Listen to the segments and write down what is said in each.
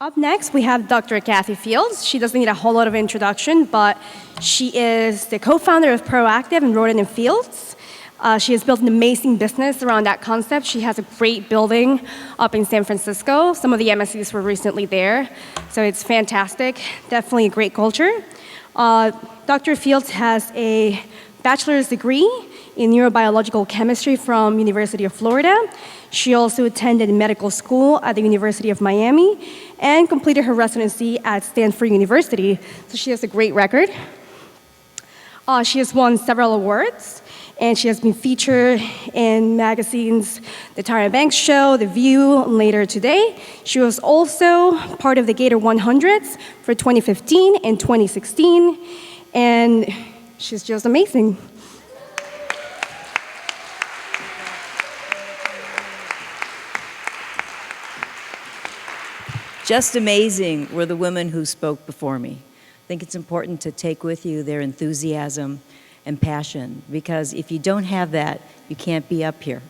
Up next, we have Dr. Kathy Fields. She doesn't need a whole lot of introduction, but she is the co-founder of Proactiv and Rodan Fields. She has built an amazing business around that concept. She has a great building up in San Francisco. Some of the MSCs were recently there, so it's fantastic. Definitely a great culture. Dr. Fields has a bachelor's degree in neurobiological chemistry from University of Florida. She also attended medical school at the University of Miami and completed her residency at Stanford University. So she has a great record. She has won several awards, and she has been featured in magazines, the Tyra Banks Show, The View, later today. She was also part of the Gator 100s for 2015 and 2016, and she's just amazing. Just amazing were the women who spoke before me. I think it's important to take with you their enthusiasm and passion, because if you don't have that, you can't be up here.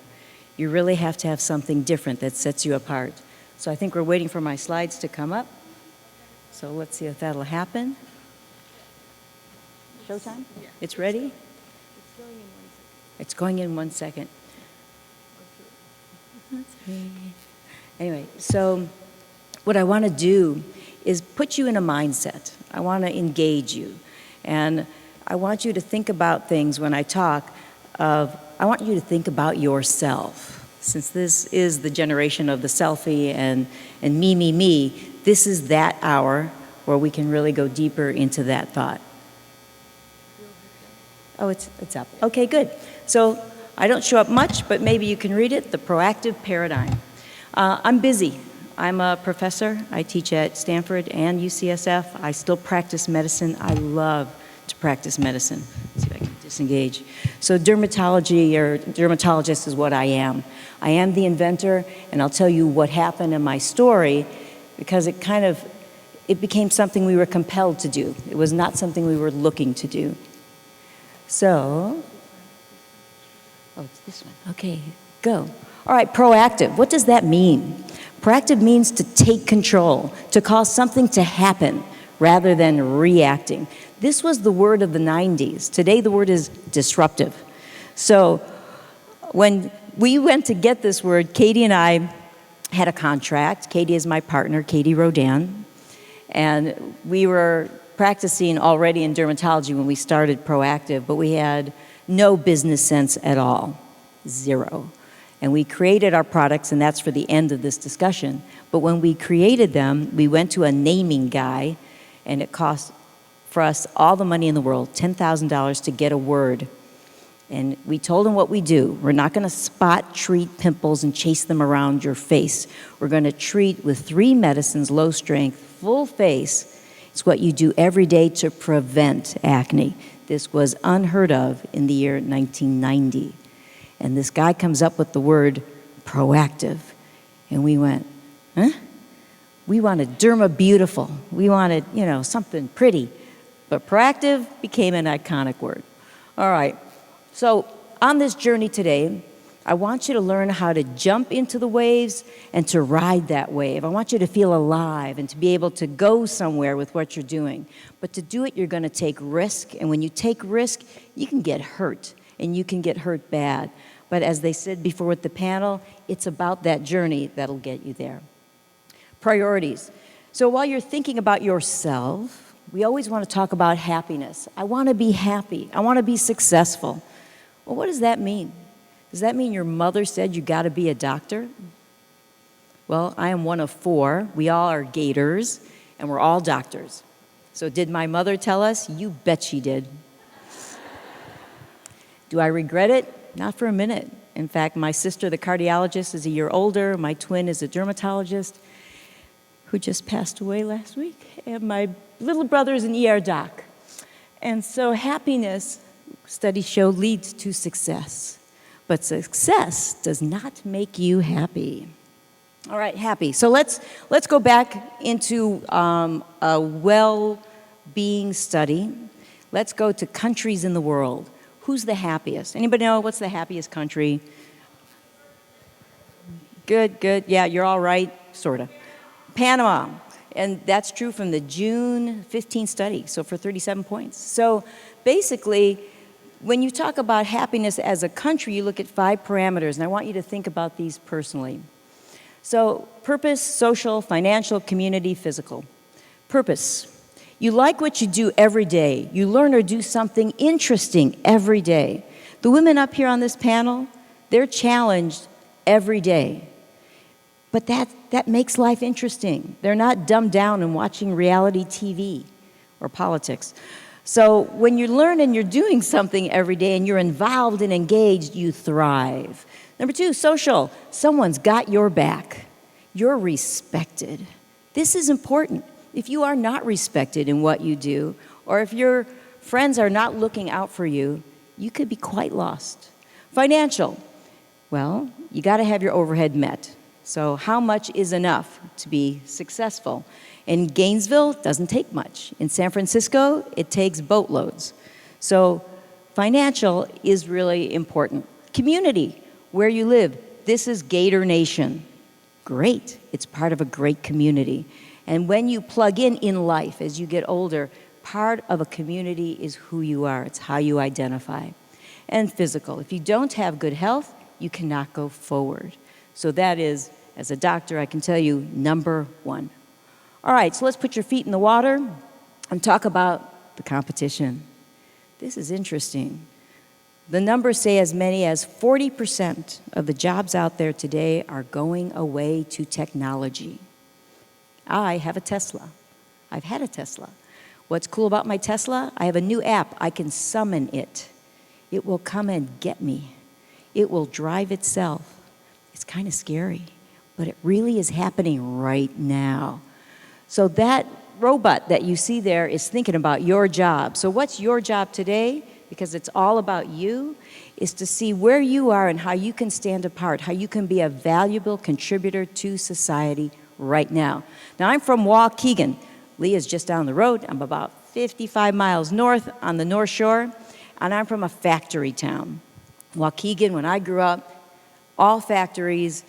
You really have to have something different that sets you apart. So I think we're waiting for my slides to come up. So let's see if that'll happen. Showtime? Yeah. It's ready? It's going in 1 second. Anyway, so what I want to do is put you in a mindset. I want to engage you. And I want you to think about things when I talk I want you to think about yourself. Since this is the generation of the selfie and me, this is that hour where we can really go deeper into that thought. Oh, it's up. Okay, good. So I don't show up much, but maybe you can read it, The Proactive Paradigm. I'm busy. I'm a professor. I teach at Stanford and UCSF. I still practice medicine. I love to practice medicine. Let's see if I can disengage. So dermatology or dermatologist is what I am. I am the inventor, and I'll tell you what happened in my story, because it became something we were compelled to do. It was not something we were looking to do. So, oh, it's this one. Okay, go. All right, proactive. What does that mean? Proactive means to take control, to cause something to happen rather than reacting. This was the word of the 90s. Today the word is disruptive. So when we went to get this word, Katie and I had a contract. Katie is my partner, Katie Rodan. And we were practicing already in dermatology when we started Proactiv, but we had no business sense at all, zero. And we created our products, and that's for the end of this discussion. But when we created them, we went to a naming guy, and it cost for us all the money in the world, $10,000 to get a word. And we told him what we do. We're not going to spot treat pimples and chase them around your face. We're going to treat with 3 medicines, low strength, full face. It's what you do every day to prevent acne. This was unheard of in the year 1990. And this guy comes up with the word proactive. And we went, huh? We wanted Derma Beautiful. We wanted, something pretty. But proactive became an iconic word. All right. So on this journey today, I want you to learn how to jump into the waves and to ride that wave. I want you to feel alive and to be able to go somewhere with what you're doing. But to do it, you're going to take risk. And when you take risk, you can get hurt. And you can get hurt bad. But as they said before with the panel, it's about that journey that'll get you there. Priorities. So while you're thinking about yourself, we always want to talk about happiness. I want to be happy. I want to be successful. Well, what does that mean? Does that mean your mother said you got to be a doctor? Well, I am one of 4. We all are Gators, and we're all doctors. So did my mother tell us? You bet she did. Do I regret it? Not for a minute. In fact, my sister, the cardiologist, is a year older. My twin is a dermatologist who just passed away last week. And my little brother is an ER doc. And so happiness, studies show, leads to success. But success does not make you happy. All right, happy. So let's go back into a well-being study. Let's go to countries in the world. Who's the happiest? Anybody know what's the happiest country? Good, good. Yeah, you're all right, sort of. Panama. And that's true from the June 15 study, so for 37 points. So basically, when you talk about happiness as a country, you look at 5 parameters, and I want you to think about these personally. So purpose, social, financial, community, physical. Purpose. You like what you do every day. You learn or do something interesting every day. The women up here on this panel, they're challenged every day. But that makes life interesting. They're not dumbed down and watching reality TV or politics. So when you learn and you're doing something every day and you're involved and engaged, you thrive. Number 2, social. Someone's got your back. You're respected. This is important. If you are not respected in what you do, or if your friends are not looking out for you, you could be quite lost. Financial. Well, you got to have your overhead met. So how much is enough to be successful? In Gainesville, it doesn't take much. In San Francisco, it takes boatloads. So financial is really important. Community, where you live. This is Gator Nation. Great. It's part of a great community. And when you plug in life as you get older, part of a community is who you are. It's how you identify. And physical. If you don't have good health, you cannot go forward. So that is, as a doctor, I can tell you, number 1. All right, so let's put your feet in the water and talk about the competition. This is interesting. The numbers say as many as 40% of the jobs out there today are going away to technology. I have a Tesla. I've had a Tesla. What's cool about my Tesla? I have a new app. I can summon it. It will come and get me. It will drive itself. It's kind of scary, but it really is happening right now. So that robot that you see there is thinking about your job. So what's your job today? Because it's all about you, is to see where you are and how you can stand apart, how you can be a valuable contributor to society right now. Now, I'm from Waukegan. Leah's just down the road. I'm about 55 miles north on the North Shore, and I'm from a factory town. Waukegan, when I grew up, all factories,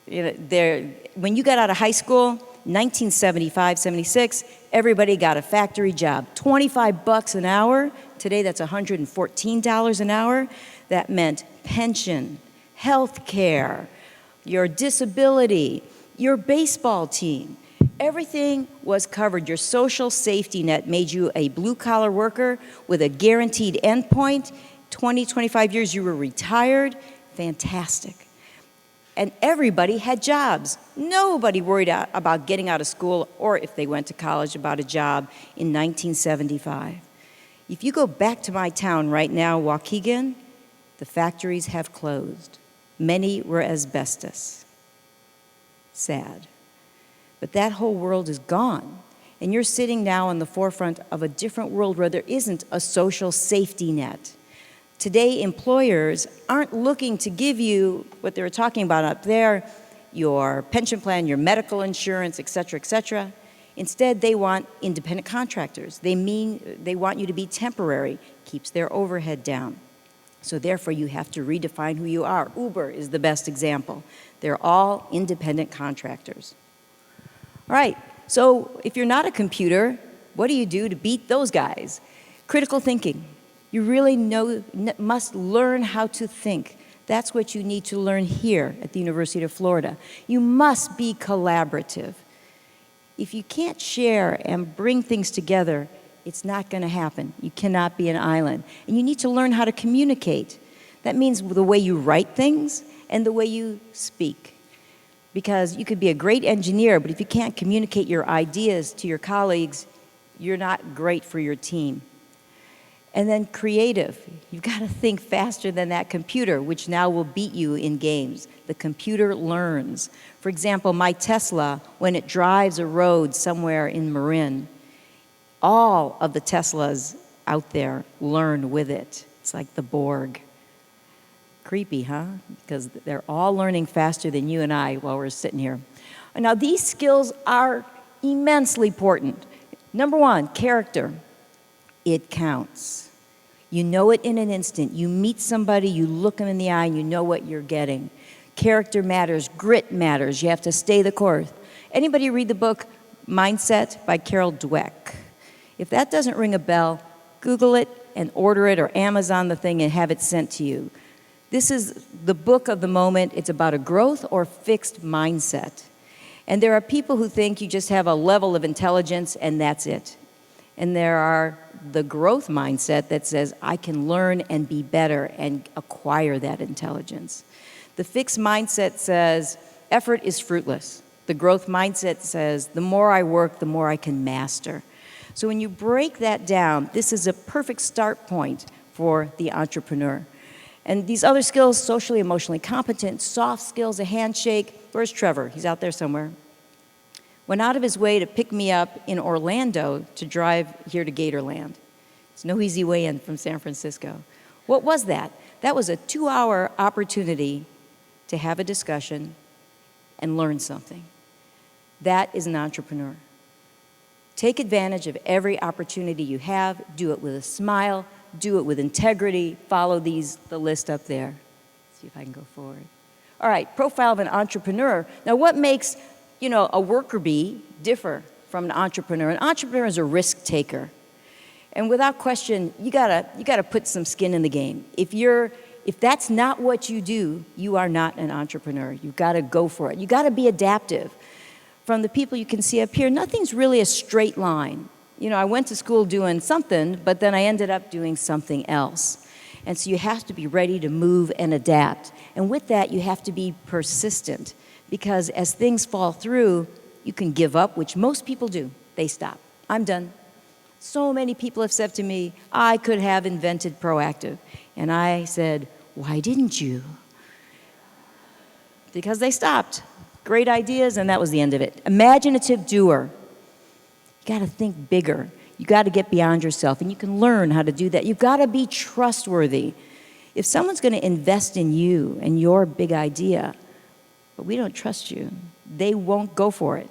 when you got out of high school, 1975, 76, everybody got a factory job. $25 an hour. Today, that's $114 an hour. That meant pension, health care, your disability, your baseball team. Everything was covered. Your social safety net made you a blue-collar worker with a guaranteed endpoint. 20, 25 years, you were retired. Fantastic. And everybody had jobs. Nobody worried about getting out of school or if they went to college about a job in 1975. If you go back to my town right now, Waukegan, the factories have closed. Many were asbestos. Sad. But that whole world is gone. And you're sitting now on the forefront of a different world where there isn't a social safety net. Today, employers aren't looking to give you what they were talking about up there, your pension plan, your medical insurance, et cetera, et cetera. Instead, they want independent contractors. They want you to be temporary, keeps their overhead down. So therefore, you have to redefine who you are. Uber is the best example. They're all independent contractors. All right, so if you're not a computer, what do you do to beat those guys? Critical thinking. You really must learn how to think. That's what you need to learn here at the University of Florida. You must be collaborative. If you can't share and bring things together, it's not going to happen. You cannot be an island. And you need to learn how to communicate. That means the way you write things and the way you speak. Because you could be a great engineer, but if you can't communicate your ideas to your colleagues, you're not great for your team. And then creative. You've got to think faster than that computer, which now will beat you in games. The computer learns. For example, my Tesla, when it drives a road somewhere in Marin, all of the Teslas out there learn with it. It's like the Borg. Creepy, huh? Because they're all learning faster than you and I while we're sitting here. Now, these skills are immensely important. Number 1, character. It counts. You know it in an instant. You meet somebody, you look them in the eye, and you know what you're getting. Character matters. Grit matters. You have to stay the course. Anybody read the book Mindset by Carol Dweck. If that doesn't ring a bell, Google it and order it or Amazon the thing and have it sent to you. This is the book of the moment. It's about a growth or fixed mindset. And there are people who think you just have a level of intelligence and that's it. And there are the growth mindset that says, I can learn and be better and acquire that intelligence. The fixed mindset says, effort is fruitless. The growth mindset says, the more I work, the more I can master. So when you break that down, this is a perfect start point for the entrepreneur. And these other skills, socially, emotionally competent, soft skills, a handshake. Where's Trevor? He's out there somewhere. Went out of his way to pick me up in Orlando to drive here to Gator-land. It's no easy way in from San Francisco. What was that? That was a 2-hour opportunity to have a discussion and learn something. That is an entrepreneur. Take advantage of every opportunity you have. Do it with a smile. Do it with integrity. Follow the list up there. Let's see if I can go forward. All right, profile of an entrepreneur. Now, what makes, a worker bee differ from an entrepreneur? An entrepreneur is a risk taker. And without question, you gotta put some skin in the game. If that's not what you do, you are not an entrepreneur. You've got to go for it. You got to be adaptive. From the people you can see up here, nothing's really a straight line. I went to school doing something, but then I ended up doing something else. And so you have to be ready to move and adapt. And with that, you have to be persistent, because as things fall through, you can give up, which most people do. They stop. I'm done. So many people have said to me, I could have invented Proactiv. And I said, why didn't you? Because they stopped. Great ideas, and that was the end of it. Imaginative doer. You got to think bigger. You got to get beyond yourself, and you can learn how to do that. You've got to be trustworthy. If someone's going to invest in you and your big idea, but we don't trust you, they won't go for it.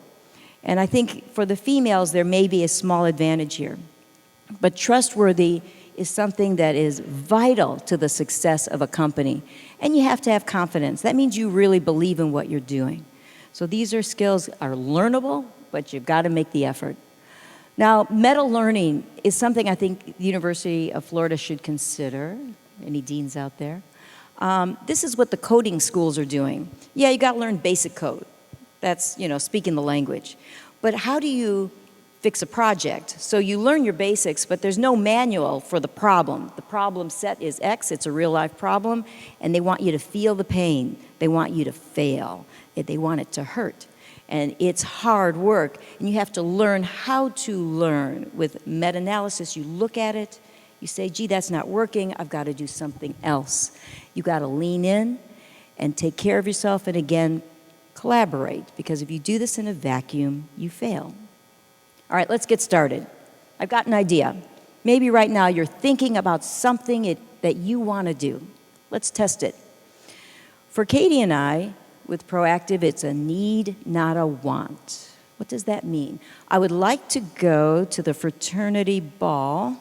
And I think for the females, there may be a small advantage here. But trustworthy is something that is vital to the success of a company. And you have to have confidence. That means you really believe in what you're doing. So these skills are learnable, but you've got to make the effort. Now, meta learning is something I think the University of Florida should consider. Any deans out there? This is what the coding schools are doing. Yeah, you got to learn basic code. That's, speaking the language. But how do you fix a project? So you learn your basics, but there's no manual for the problem. The problem set is X, it's a real life problem, and they want you to feel the pain. They want you to fail. They want it to hurt. And it's hard work, and you have to learn how to learn. With meta-analysis, you look at it, you say, gee, that's not working, I've got to do something else. You got to lean in and take care of yourself, and again, collaborate, because if you do this in a vacuum, you fail. All right, let's get started. I've got an idea. Maybe right now you're thinking about something that you want to do. Let's test it. For Katie and I, with Proactiv, it's a need, not a want. What does that mean? I would like to go to the fraternity ball,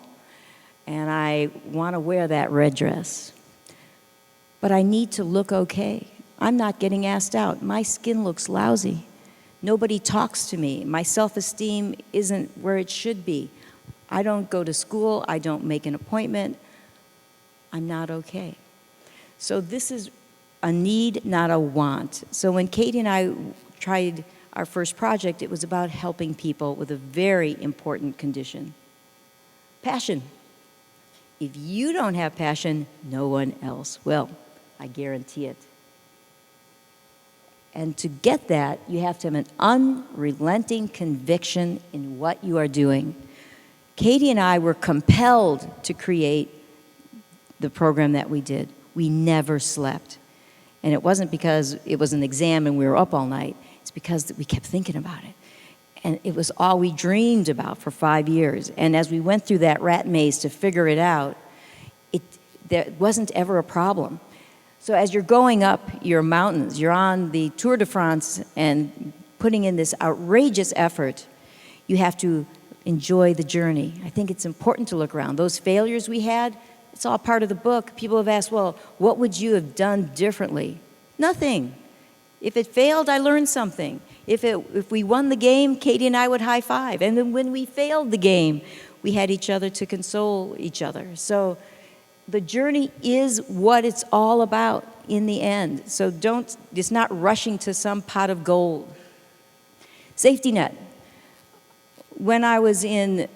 and I want to wear that red dress. But I need to look okay. I'm not getting asked out. My skin looks lousy. Nobody talks to me. My self-esteem isn't where it should be. I don't go to school. I don't make an appointment. I'm not okay. So this is a need, not a want. So when Katie and I tried our first project, it was about helping people with a very important condition. Passion. If you don't have passion, no one else will. I guarantee it. And to get that, you have to have an unrelenting conviction in what you are doing. Katie and I were compelled to create the program that we did. We never slept. And it wasn't because it was an exam and we were up all night. It's because we kept thinking about it. And it was all we dreamed about for 5 years. And as we went through that rat maze to figure it out, there wasn't ever a problem. So as you're going up your mountains, you're on the Tour de France and putting in this outrageous effort, you have to enjoy the journey. I think it's important to look around. Those failures we had, it's all part of the book. People have asked, well, what would you have done differently? Nothing. If it failed, I learned something. If we won the game, Katie and I would high five. And then when we failed the game, we had each other to console each other. So the journey is what it's all about in the end. So it's not rushing to some pot of gold. Safety net. When I was in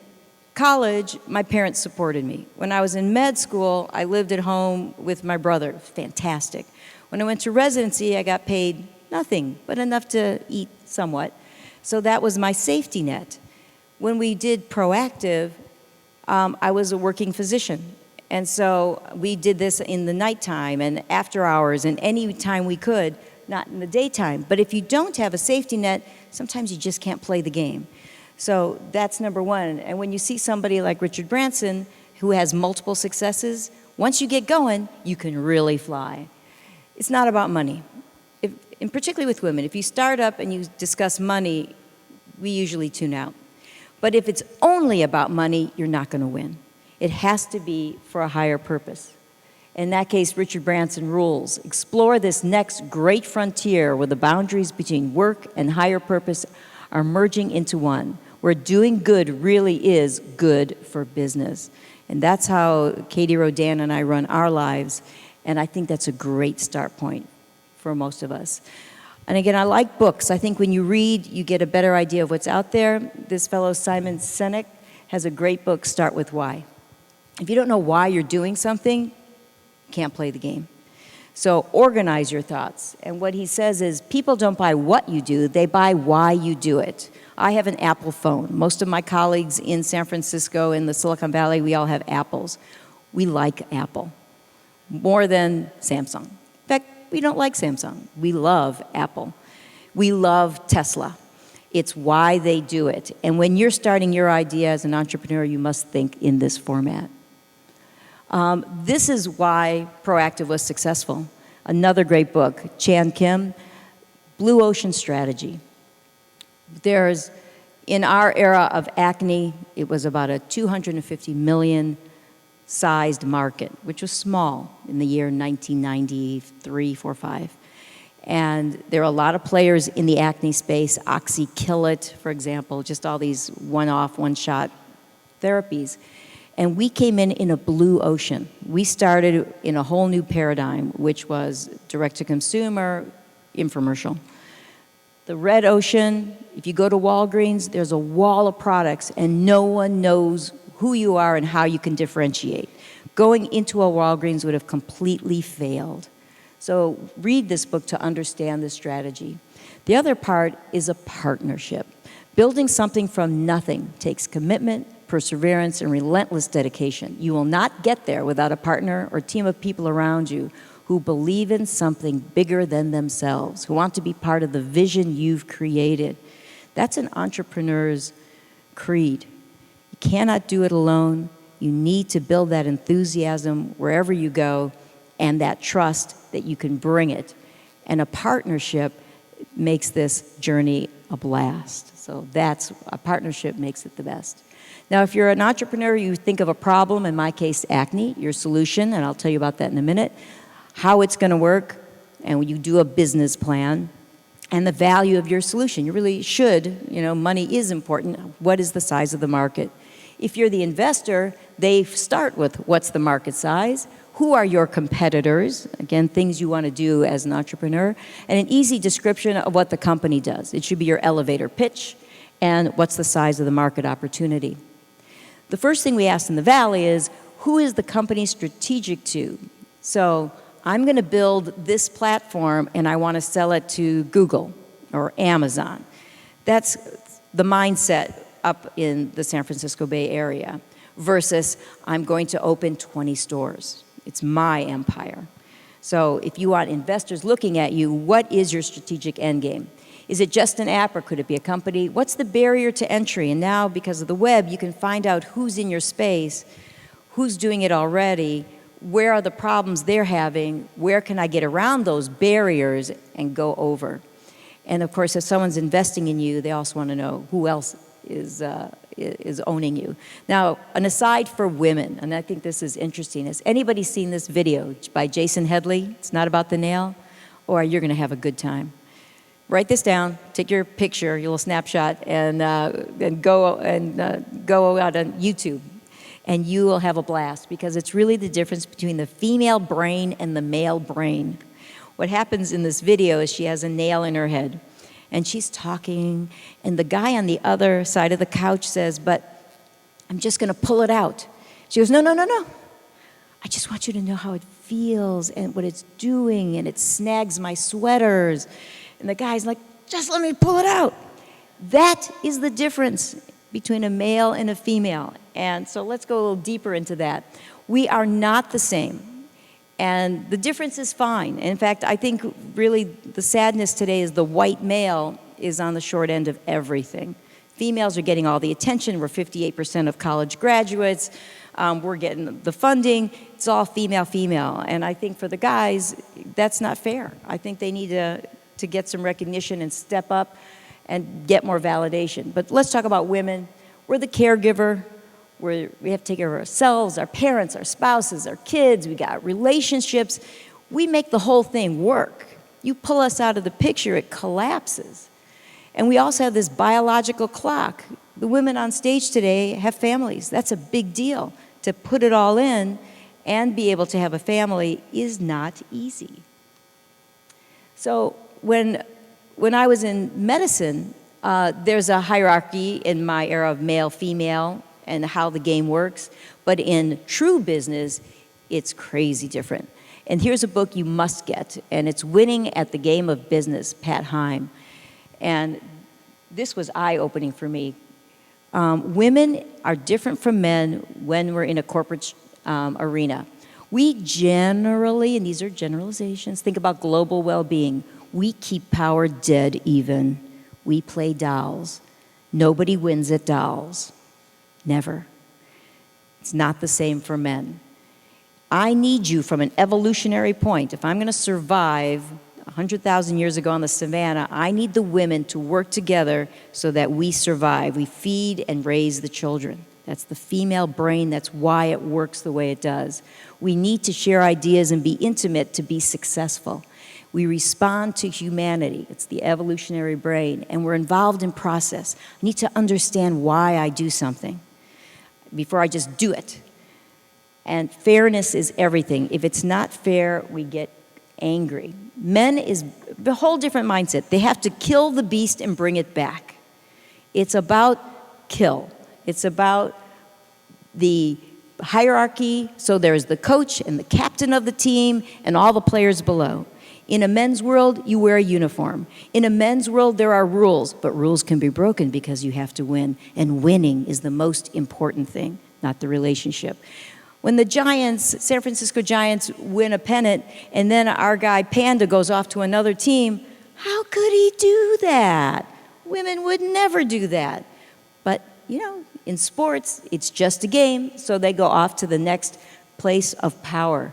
college, my parents supported me. When I was in med school, I lived at home with my brother. Fantastic. When I went to residency, I got paid nothing, but enough to eat somewhat. So that was my safety net. When we did Proactiv, I was a working physician. And so we did this in the nighttime and after hours and any time we could, not in the daytime. But if you don't have a safety net, sometimes you just can't play the game. So that's number one. And when you see somebody like Richard Branson, who has multiple successes, once you get going, you can really fly. It's not about money. And particularly with women, if you start up and you discuss money, we usually tune out. But if it's only about money, you're not going to win. It has to be for a higher purpose. In that case, Richard Branson rules. Explore this next great frontier where the boundaries between work and higher purpose are merging into one, where doing good really is good for business. And that's how Katie, Rodan, and I run our lives. And I think that's a great start point for most of us. And again, I like books. I think when you read, you get a better idea of what's out there. This fellow, Simon Sinek, has a great book, Start With Why. If you don't know why you're doing something, you can't play the game. So organize your thoughts. And what he says is, people don't buy what you do, they buy why you do it. I have an Apple phone. Most of my colleagues in San Francisco, in the Silicon Valley, we all have Apples. We like Apple more than Samsung. In fact, we don't like Samsung. We love Apple. We love Tesla. It's why they do it. And when you're starting your idea as an entrepreneur, you must think in this format. This is why Proactiv was successful. Another great book, Chan Kim, Blue Ocean Strategy. There's, in our era of acne, it was about a 250 million sized market, which was small in the year 1993, 4, 5. And there are a lot of players in the acne space, Oxy-Kill-It, for example, just all these one-off, one-shot therapies. And we came in a blue ocean. We started in a whole new paradigm, which was direct-to-consumer, infomercial. The red ocean, if you go to Walgreens, there's a wall of products, and no one knows who you are and how you can differentiate. Going into a Walgreens would have completely failed. So read this book to understand the strategy. The other part is a partnership. Building something from nothing takes commitment, perseverance, and relentless dedication. You will not get there without a partner or team of people around you who believe in something bigger than themselves, who want to be part of the vision you've created. That's an entrepreneur's creed. You cannot do it alone. You need to build that enthusiasm wherever you go and that trust that you can bring it. And a partnership makes this journey a blast. So that's, a partnership makes it the best. Now, if you're an entrepreneur, you think of a problem, in my case, acne, your solution, and I'll tell you about that in a minute, how it's going to work, and when you do a business plan, and the value of your solution. You really should, money is important. What is the size of the market? If you're the investor, they start with what's the market size, who are your competitors, again, things you want to do as an entrepreneur, and an easy description of what the company does. It should be your elevator pitch, and what's the size of the market opportunity. The first thing we ask in the Valley is, who is the company strategic to? So I'm going to build this platform and I want to sell it to Google or Amazon. That's the mindset up in the San Francisco Bay Area versus I'm going to open 20 stores. It's my empire. So if you want investors looking at you, what is your strategic end game? Is it just an app or could it be a company? What's the barrier to entry? And now, because of the web, you can find out who's in your space, who's doing it already, where are the problems they're having, where can I get around those barriers and go over. And of course, if someone's investing in you, they also want to know who else is owning you. Now, an aside for women, and I think this is interesting, has anybody seen this video by Jason Headley? It's not about the nail, or you're going to have a good time. Write this down, take your picture, your little snapshot, and go out on YouTube. And you will have a blast, because it's really the difference between the female brain and the male brain. What happens in this video is she has a nail in her head, and she's talking, and the guy on the other side of the couch says, but I'm just gonna pull it out. She goes, no, no, no, no. I just want you to know how it feels and what it's doing, and it snags my sweaters. And the guy's like, just let me pull it out. That is the difference between a male and a female. And so let's go a little deeper into that. We are not the same. And the difference is fine. In fact, I think really the sadness today is the white male is on the short end of everything. Females are getting all the attention. We're 58% of college graduates. We're getting the funding. It's all female, female. And I think for the guys, that's not fair. I think they need to get some recognition and step up and get more validation. But let's talk about women. We're the caregiver. We have to take care of ourselves, our parents, our spouses, our kids. We got relationships. We make the whole thing work. You pull us out of the picture, it collapses. And we also have this biological clock. The women on stage today have families. That's a big deal. To put it all in and be able to have a family is not easy. So when I was in medicine, there's a hierarchy in my era of male, female, and how the game works. But in true business, it's crazy different. And here's a book you must get, and it's Winning at the Game of Business, Pat Heim. And this was eye-opening for me. Women are different from men when we're in a corporate arena. We generally, and these are generalizations, think about global well-being. We keep power dead even. We play dolls. Nobody wins at dolls. Never. It's not the same for men. I need you from an evolutionary point. If I'm going to survive 100,000 years ago on the savannah, I need the women to work together so that we survive. We feed and raise the children. That's the female brain. That's why it works the way it does. We need to share ideas and be intimate to be successful. We respond to humanity. It's the evolutionary brain, and we're involved in process. I need to understand why I do something before I just do it. And fairness is everything. If it's not fair, we get angry. Men is a whole different mindset. They have to kill the beast and bring it back. It's about kill. It's about the hierarchy. So there's the coach and the captain of the team and all the players below. In a men's world, you wear a uniform. In a men's world, there are rules, but rules can be broken because you have to win. And winning is the most important thing, not the relationship. When the Giants, San Francisco Giants, win a pennant, and then our guy Panda goes off to another team, how could he do that? Women would never do that. But, you know, in sports, it's just a game, so they go off to the next place of power.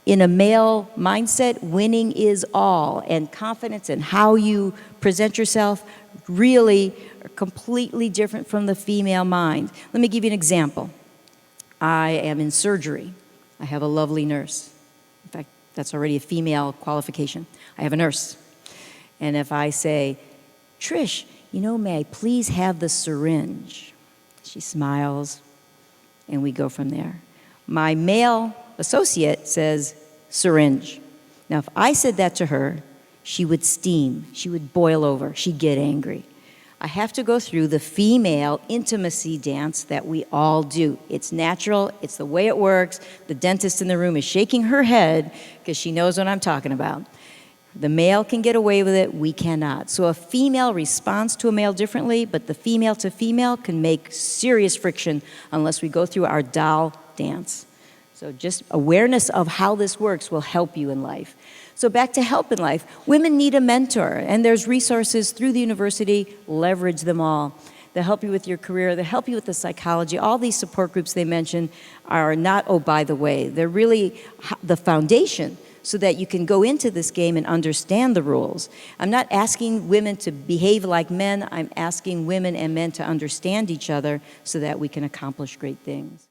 In a male mindset, winning is all, and confidence and how you present yourself really are completely different from the female mind. Let me give you an example. I am in surgery. I have a lovely nurse. In fact, that's already a female qualification. I have a nurse. And if I say, Trish, you know, may I please have the syringe? She smiles, and we go from there. My male associate says, syringe. Now, if I said that to her, she would steam. She would boil over. She'd get angry. I have to go through the female intimacy dance that we all do. It's natural. It's the way it works. The dentist in the room is shaking her head because she knows what I'm talking about. The male can get away with it. We cannot. So a female responds to a male differently, but the female to female can make serious friction unless we go through our doll dance. So just awareness of how this works will help you in life. So back to help in life. Women need a mentor, and there's resources through the university. Leverage them all. They'll help you with your career. They'll help you with the psychology. All these support groups they mentioned are not, oh, by the way. They're really the foundation so that you can go into this game and understand the rules. I'm not asking women to behave like men. I'm asking women and men to understand each other so that we can accomplish great things.